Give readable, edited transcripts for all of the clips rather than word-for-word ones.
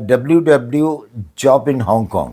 www.job in Hong Kong,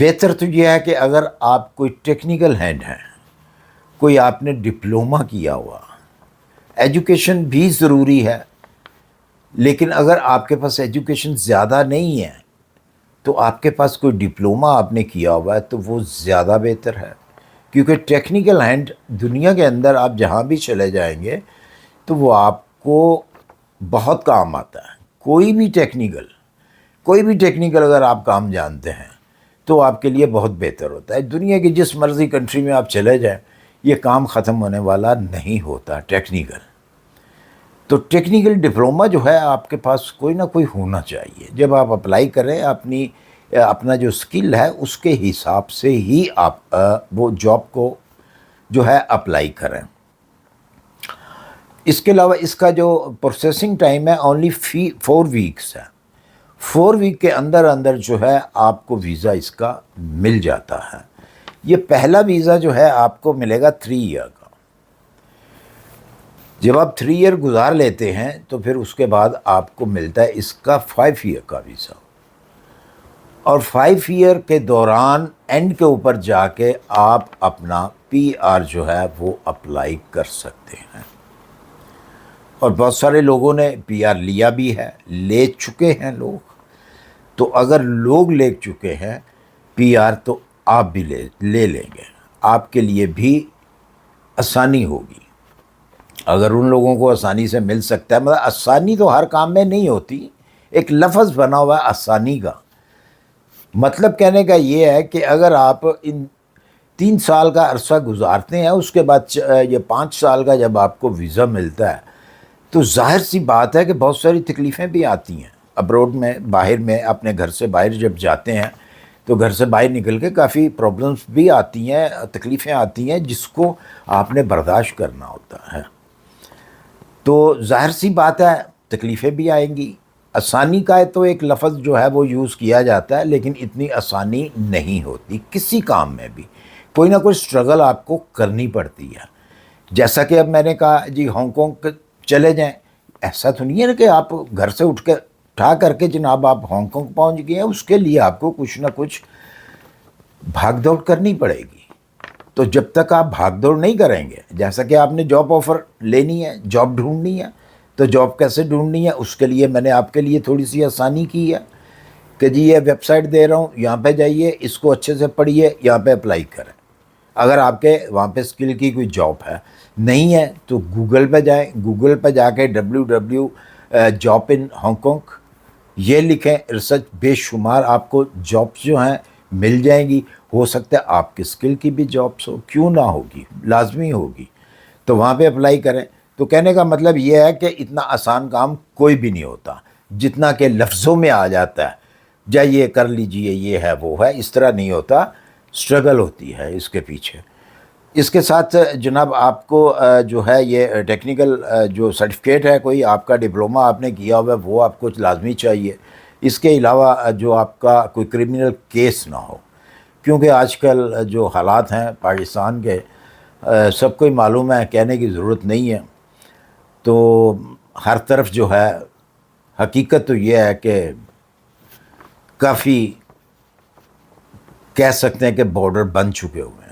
بہتر تو یہ ہے کہ اگر آپ کوئی ٹیکنیکل ہینڈ ہیں، کوئی آپ نے ڈپلومہ کیا ہوا، ایجوکیشن بھی ضروری ہے، لیکن اگر آپ کے پاس ایجوکیشن زیادہ نہیں ہے تو آپ کے پاس کوئی ڈپلومہ آپ نے کیا ہوا ہے تو وہ زیادہ بہتر ہے، کیونکہ ٹیکنیکل ہینڈ دنیا کے اندر آپ جہاں بھی چلے جائیں گے تو وہ آپ کو بہت کام آتا ہے۔ کوئی بھی ٹیکنیکل اگر آپ کام جانتے ہیں تو آپ کے لیے بہت بہتر ہوتا ہے۔ دنیا کی جس مرضی کنٹری میں آپ چلے جائیں یہ کام ختم ہونے والا نہیں ہوتا ٹیکنیکل۔ تو ٹیکنیکل ڈپلومہ جو ہے آپ کے پاس کوئی نہ کوئی ہونا چاہیے۔ جب آپ اپلائی کریں اپنا جو سکل ہے اس کے حساب سے ہی آپ وہ جاب کو جو ہے اپلائی کریں۔ اس کے علاوہ اس کا جو پروسیسنگ ٹائم ہے اونلی 4 ویکس ہے۔ 4 ویک کے اندر اندر جو ہے آپ کو ویزا اس کا مل جاتا ہے۔ یہ پہلا ویزا جو ہے آپ کو ملے گا 3 ایئر کا۔ جب آپ 3 ایئر گزار لیتے ہیں تو پھر اس کے بعد آپ کو ملتا ہے اس کا 5 ایئر کا ویزا، اور 5 ایئر کے دوران اینڈ کے اوپر جا کے آپ اپنا PR جو ہے وہ اپلائی کر سکتے ہیں۔ اور بہت سارے لوگوں نے PR لیا بھی ہے، لے چکے ہیں لوگ۔ تو اگر لوگ لے چکے ہیں PR تو آپ بھی لے لیں گے، آپ کے لیے بھی آسانی ہوگی۔ اگر ان لوگوں کو آسانی سے مل سکتا ہے، مطلب آسانی تو ہر کام میں نہیں ہوتی، ایک لفظ بنا ہوا ہے آسانی کا، مطلب کہنے کا یہ ہے کہ اگر آپ ان 3 سال کا عرصہ گزارتے ہیں، اس کے بعد یہ 5 سال کا جب آپ کو ویزا ملتا ہے تو ظاہر سی بات ہے کہ بہت ساری تکلیفیں بھی آتی ہیں ابروڈ میں، باہر میں، اپنے گھر سے باہر جب جاتے ہیں تو گھر سے باہر نکل کے کافی پرابلمس بھی آتی ہیں، تکلیفیں آتی ہیں جس کو آپ نے برداشت کرنا ہوتا ہے۔ تو ظاہر سی بات ہے تکلیفیں بھی آئیں گی۔ آسانی کا تو ایک لفظ جو ہے وہ یوز کیا جاتا ہے، لیکن اتنی آسانی نہیں ہوتی کسی کام میں بھی، کوئی نہ کوئی سٹرگل آپ کو کرنی پڑتی ہے۔ جیسا کہ اب میں نے کہا جی ہانگ کانگ چلے جائیں، ایسا تو نہیں ہے کہ آپ گھر سے اٹھا کر کے جناب آپ ہانگ کانگ پہنچ گئے ہیں، اس کے لیے آپ کو کچھ نہ کچھ بھاگ دوڑ کرنی پڑے گی۔ تو جب تک آپ بھاگ دوڑ نہیں کریں گے، جیسا کہ آپ نے جاب آفر لینی ہے، جاب ڈھونڈنی ہے، تو جاب کیسے ڈھونڈنی ہے اس کے لیے میں نے آپ کے لیے تھوڑی سی آسانی کی ہے کہ جی یہ ویب سائٹ دے رہا ہوں، یہاں پہ جائیے، اس کو اچھے سے پڑھیے، یہاں پہ اپلائی کریں۔ اگر آپ کے وہاں پہ اسکل کی کوئی جاب ہے نہیں ہے تو گوگل پہ جائیں، گوگل پہ جا کے WW job in Hong Kong یہ لکھیں، ریسرچ بے شمار آپ کو جابس جو ہیں مل جائیں گی۔ ہو سکتا ہے آپ کے اسکل کی بھی جابس ہو، کیوں نہ ہوگی، لازمی ہوگی، تو وہاں پہ اپلائی کریں۔ تو کہنے کا مطلب یہ ہے کہ اتنا آسان کام کوئی بھی نہیں ہوتا جتنا کہ لفظوں میں آ جاتا ہے، جا یہ کر لیجئے، یہ ہے وہ ہے، اس طرح نہیں ہوتا، سٹرگل ہوتی ہے اس کے پیچھے۔ اس کے ساتھ جناب آپ کو جو ہے یہ ٹیکنیکل جو سرٹیفکیٹ ہے، کوئی آپ کا ڈپلومہ آپ نے کیا ہوا ہے وہ آپ کو لازمی چاہیے۔ اس کے علاوہ جو آپ کا کوئی کرمنل کیس نہ ہو، کیونکہ آج کل جو حالات ہیں پاکستان کے سب کو ہی معلوم ہے، کہنے کی ضرورت نہیں ہے۔ تو ہر طرف جو ہے حقیقت تو یہ ہے کہ کافی کہہ سکتے ہیں کہ بارڈر بن چکے ہوئے ہیں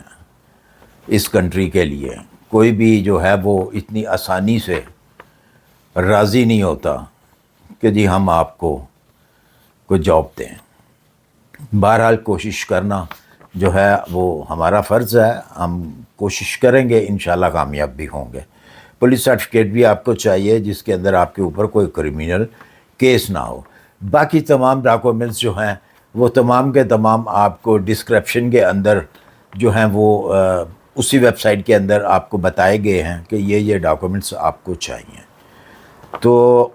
اس کنٹری کے لیے۔ کوئی بھی جو ہے وہ اتنی آسانی سے راضی نہیں ہوتا کہ جی ہم آپ کو کوئی جاب دیں۔ بہرحال کوشش کرنا جو ہے وہ ہمارا فرض ہے، ہم کوشش کریں گے، انشاءاللہ کامیاب بھی ہوں گے۔ پولیس سرٹیفکیٹ بھی آپ کو چاہیے جس کے اندر آپ کے اوپر کوئی کرمینل کیس نہ ہو۔ باقی تمام ڈاکومنٹس جو ہیں وہ تمام کے تمام آپ کو ڈسکرپشن کے اندر جو ہیں وہ اسی ویب سائٹ کے اندر آپ کو بتائے گئے ہیں کہ یہ ڈاکومنٹس آپ کو چاہیے۔ تو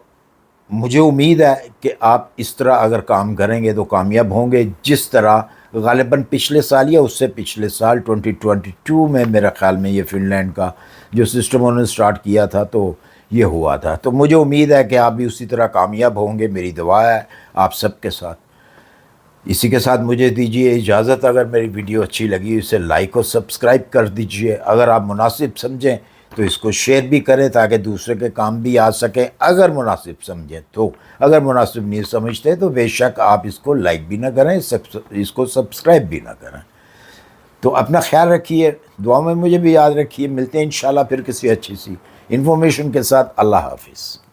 مجھے امید ہے کہ آپ اس طرح اگر کام کریں گے تو کامیاب ہوں گے، جس طرح غالباً پچھلے سال یا اس سے پچھلے سال 2022 میں میرا خیال میں یہ فن لینڈ کا جو سسٹم انہوں نے سٹارٹ کیا تھا تو یہ ہوا تھا۔ تو مجھے امید ہے کہ آپ بھی اسی طرح کامیاب ہوں گے، میری دعا ہے آپ سب کے ساتھ۔ اسی کے ساتھ مجھے دیجیے اجازت، اگر میری ویڈیو اچھی لگی اسے لائک اور سبسکرائب کر دیجیے، اگر آپ مناسب سمجھیں تو اس کو شیئر بھی کریں تاکہ دوسرے کے کام بھی آ سکیں اگر مناسب سمجھیں تو. اگر مناسب نہیں سمجھتے تو بے شک آپ اس کو لائک بھی نہ کریں، اس کو سبسکرائب بھی نہ کریں. تو اپنا خیال رکھیے، دعا میں مجھے بھی یاد رکھیے. ملتے ہیں انشاءاللہ پھر کسی اچھی سی انفارمیشن کے ساتھ. اللہ حافظ.